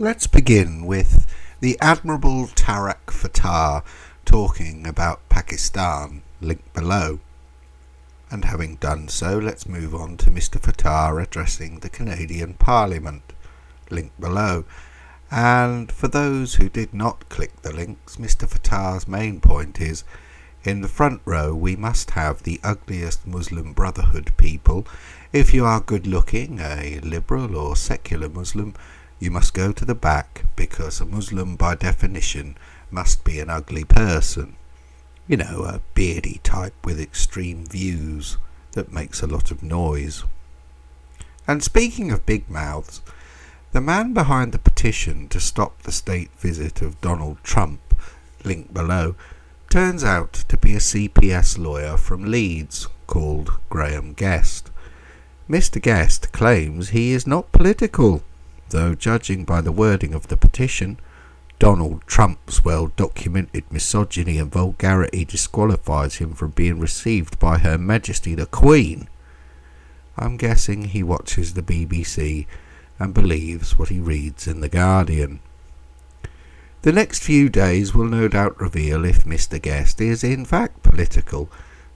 Let's begin with the Admirable Tarak Fatah talking about Pakistan, link below. And having done so, let's move on to Mr. Fatah addressing the Canadian Parliament, link below. And for those who did not click the links, Mr. Fatah's main point is, in the front row we must have the ugliest Muslim Brotherhood people. If you are good looking, a liberal or secular Muslim, you must go to the back, because a Muslim by definition must be an ugly person. You know, a beardy type with extreme views that makes a lot of noise. And speaking of big mouths, the man behind the petition to stop the state visit of Donald Trump, link below, turns out to be a CPS lawyer from Leeds called Graham Guest. Mr. Guest claims he is not political, though judging by the wording of the petition, Donald Trump's well-documented misogyny and vulgarity disqualifies him from being received by Her Majesty the Queen. I'm guessing he watches the BBC and believes what he reads in The Guardian. The next few days will no doubt reveal if Mr. Guest is in fact political,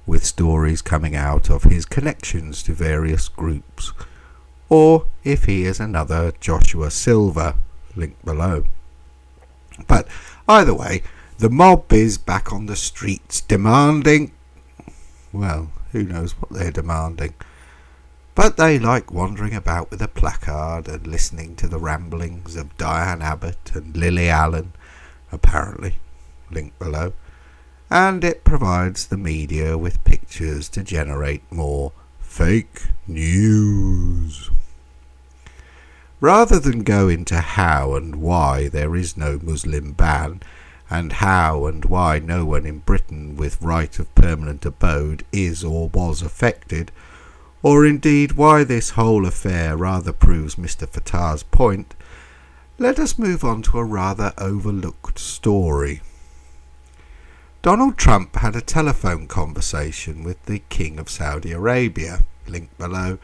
with stories coming out of his connections to various groups, or if he is another Joshua Silver, link below. But either way, the mob is back on the streets demanding, well, who knows what they're demanding, but they like wandering about with a placard and listening to the ramblings of Diane Abbott and Lily Allen, apparently, link below, and it provides the media with pictures to generate more fake news. Rather than go into how and why there is no Muslim ban, and how and why no one in Britain with right of permanent abode is or was affected, or indeed why this whole affair rather proves Mr. Fatah's point, let us move on to a rather overlooked story. Donald Trump had a telephone conversation with the King of Saudi Arabia, link below,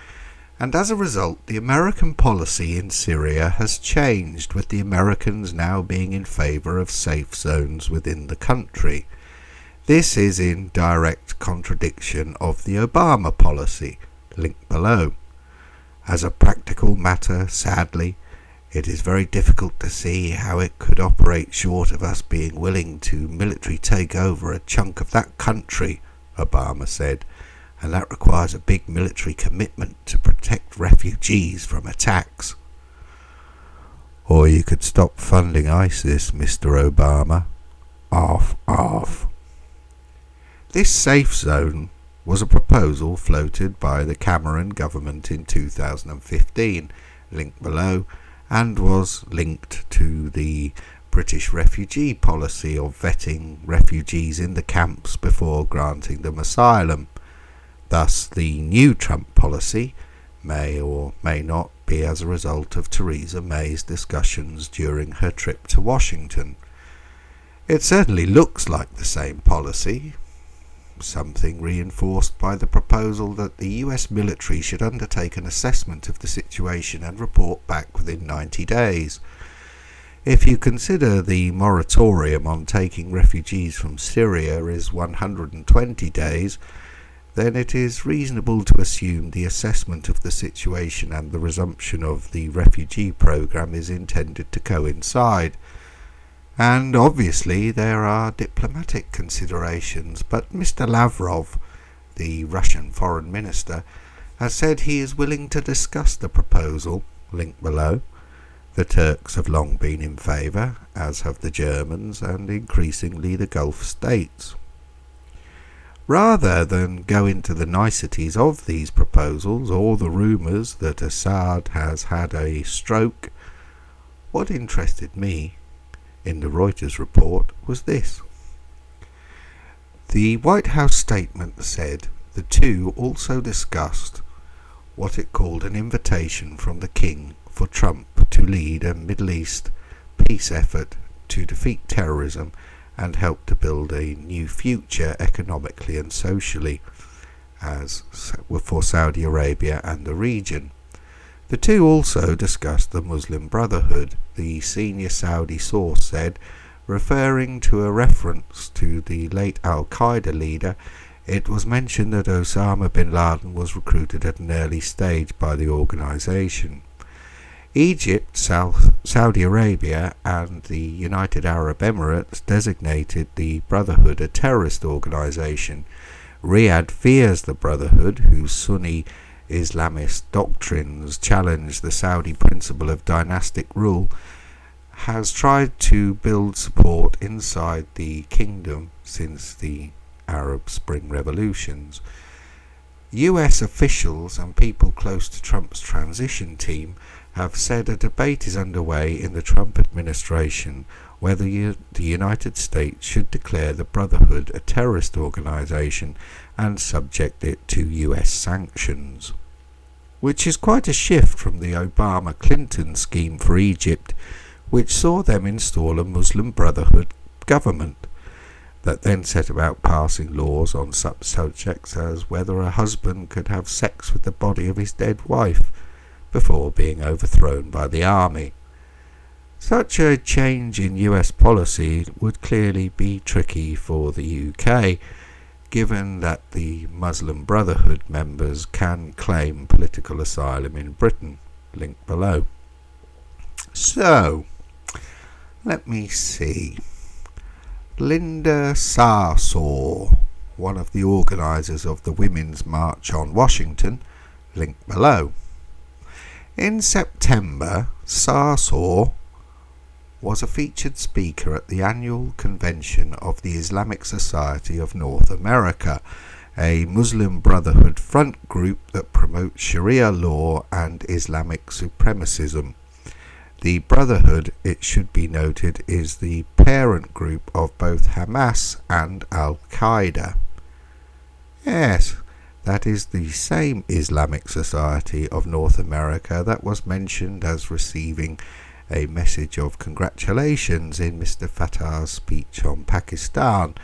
and as a result the American policy in Syria has changed, with the Americans now being in favour of safe zones within the country. This is in direct contradiction of the Obama policy, link below. As a practical matter, sadly, it is very difficult to see how it could operate short of us being willing to military take over a chunk of that country, Obama said, and that requires a big military commitment to protect refugees from attacks. Or you could stop funding ISIS, Mr. Obama. Off. This safe zone was a proposal floated by the Cameron government in 2015, linked below, and was linked to the British refugee policy of vetting refugees in the camps before granting them asylum. Thus, the new Trump policy may or may not be as a result of Theresa May's discussions during her trip to Washington. It certainly looks like the same policy, something reinforced by the proposal that the US military should undertake an assessment of the situation and report back within 90 days. If you consider the moratorium on taking refugees from Syria is 120 days, then it is reasonable to assume the assessment of the situation and the resumption of the refugee program is intended to coincide. And obviously there are diplomatic considerations, but Mr. Lavrov, the Russian foreign minister, has said he is willing to discuss the proposal, linked below. The Turks have long been in favour, as have the Germans and increasingly the Gulf states. Rather than go into the niceties of these proposals or the rumours that Assad has had a stroke, what interested me in the Reuters report was this. The White House statement said the two also discussed what it called an invitation from the King for Trump to lead a Middle East peace effort to defeat terrorism and help to build a new future economically and socially as for Saudi Arabia and the region. The two also discussed the Muslim Brotherhood, the senior Saudi source said, referring to a reference to the late al-Qaeda leader. It was mentioned that Osama bin Laden was recruited at an early stage by the organisation. Egypt, Saudi Arabia and the United Arab Emirates designated the Brotherhood a terrorist organisation. Riyadh fears the Brotherhood, whose Sunni Islamist doctrines challenge the Saudi principle of dynastic rule, has tried to build support inside the kingdom since the Arab Spring revolutions. US officials and people close to Trump's transition team have said a debate is underway in the Trump administration whether the United States should declare the Brotherhood a terrorist organisation and subject it to US sanctions, which is quite a shift from the Obama-Clinton scheme for Egypt, which saw them install a Muslim Brotherhood government that then set about passing laws on such subjects as whether a husband could have sex with the body of his dead wife before being overthrown by the army. Such a change in US policy would clearly be tricky for the UK, given that the Muslim Brotherhood members can claim political asylum in Britain. Link below. So, let me see. Linda Sarsour, one of the organisers of the Women's March on Washington, link below. In September, Sarsour was a featured speaker at the annual convention of the Islamic Society of North America, a Muslim Brotherhood front group that promotes Sharia law and Islamic supremacism. The Brotherhood, it should be noted, is the parent group of both Hamas and al-Qaeda. Yes, that is the same Islamic Society of North America that was mentioned as receiving a message of congratulations in Mr. Fattah's speech on Pakistan.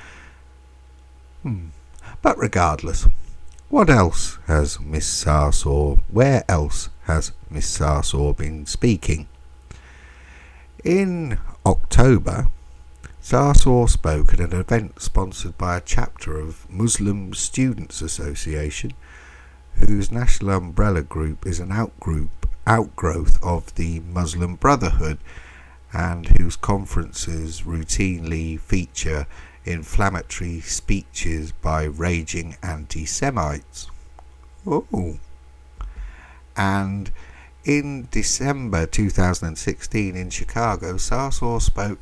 But regardless, what else has Miss Sarsour, where else has Miss Sarsour been speaking? In October, Sarsour spoke at an event sponsored by a chapter of Muslim Students Association, whose national umbrella group is an outgrowth of the Muslim Brotherhood, and whose conferences routinely feature inflammatory speeches by raging anti-Semites. And in December 2016 in Chicago, Sarsour spoke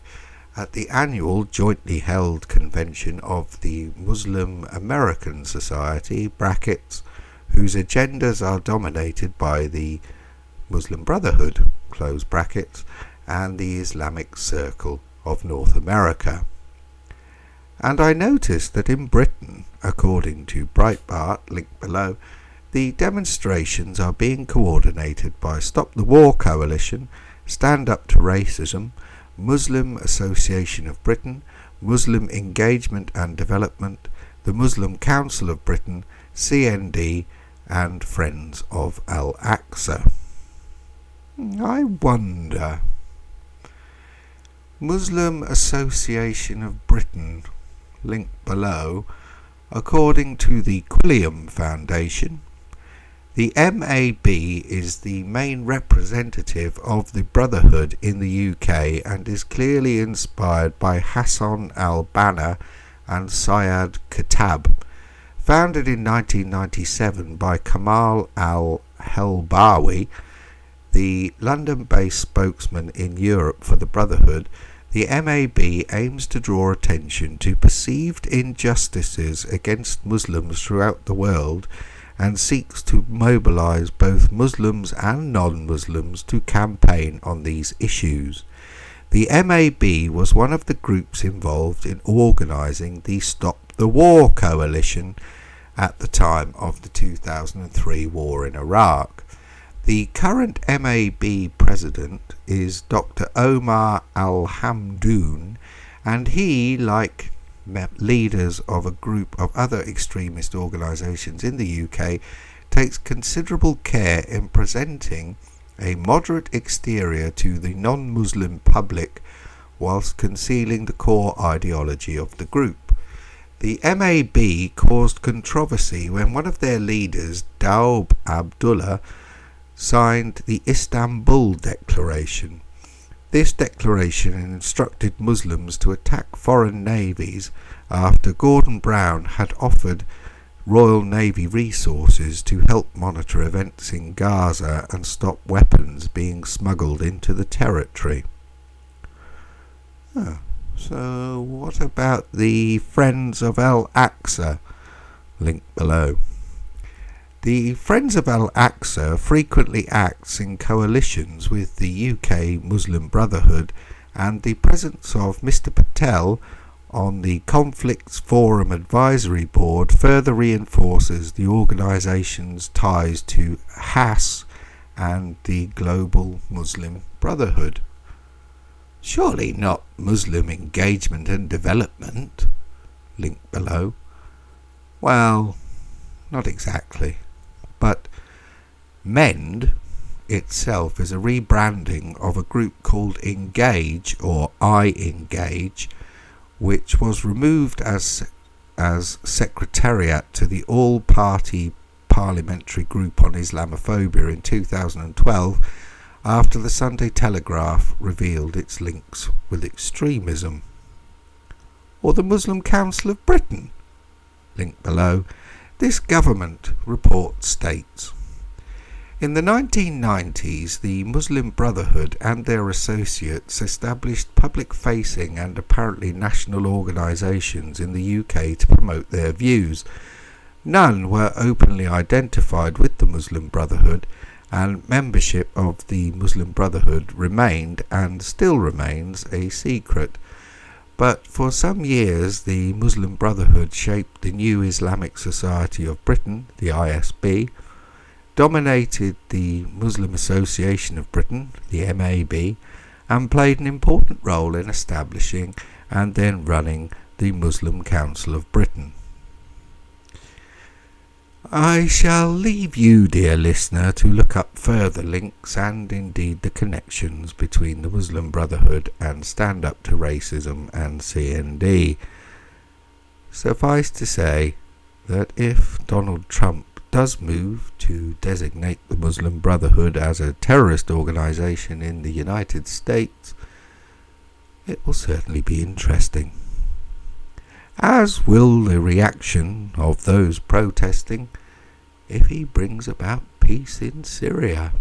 at the annual jointly held convention of the Muslim American Society, brackets, whose agendas are dominated by the Muslim Brotherhood, close brackets, and the Islamic Circle of North America. And I noticed that in Britain, according to Breitbart, linked below, the demonstrations are being coordinated by Stop the War Coalition, Stand Up to Racism, Muslim Association of Britain, Muslim Engagement and Development, the Muslim Council of Britain, CND, and Friends of Al-Aqsa. I wonder. Muslim Association of Britain, link below, according to the Quilliam Foundation, the MAB is the main representative of the Brotherhood in the UK and is clearly inspired by Hassan al-Banna and Syed Khattab. Founded in 1997 by Kamal al-Helbawi, the London-based spokesman in Europe for the Brotherhood, the MAB aims to draw attention to perceived injustices against Muslims throughout the world and seeks to mobilise both Muslims and non-Muslims to campaign on these issues. The MAB was one of the groups involved in organising the Stop the War Coalition at the time of the 2003 war in Iraq. The current MAB president is Dr. Omar Al-Hamdoun, and he, like leaders of a group of other extremist organisations in the UK, takes considerable care in presenting a moderate exterior to the non-Muslim public whilst concealing the core ideology of the group. The MAB caused controversy when one of their leaders, Daub Abdullah, signed the Istanbul Declaration. This declaration instructed Muslims to attack foreign navies after Gordon Brown had offered Royal Navy resources to help monitor events in Gaza and stop weapons being smuggled into the territory. So what about the Friends of Al-Aqsa? Link below. The Friends of Al-Aqsa frequently acts in coalitions with the UK Muslim Brotherhood, and the presence of Mr Patel on the Conflicts Forum Advisory Board further reinforces the organisation's ties to Hamas and the Global Muslim Brotherhood. Surely not Muslim engagement and development? Link below. Well, not exactly. But MEND itself is a rebranding of a group called Engage, or I Engage, which was removed as secretariat to the all-party parliamentary group on Islamophobia in 2012 after the Sunday Telegraph revealed its links with extremism. Or the Muslim Council of Britain? Link below. This government report states, in the 1990s, the Muslim Brotherhood and their associates established public-facing and apparently national organisations in the UK to promote their views. None were openly identified with the Muslim Brotherhood, and membership of the Muslim Brotherhood remained and still remains a secret. But for some years the Muslim Brotherhood shaped the new Islamic Society of Britain, the ISB, dominated the Muslim Association of Britain, the MAB, and played an important role in establishing and then running the Muslim Council of Britain. I shall leave you, dear listener, to look up further links and indeed the connections between the Muslim Brotherhood and Stand Up to Racism and CND. Suffice to say that if Donald Trump does move to designate the Muslim Brotherhood as a terrorist organisation in the United States, it will certainly be interesting. As will the reaction of those protesting if he brings about peace in Syria.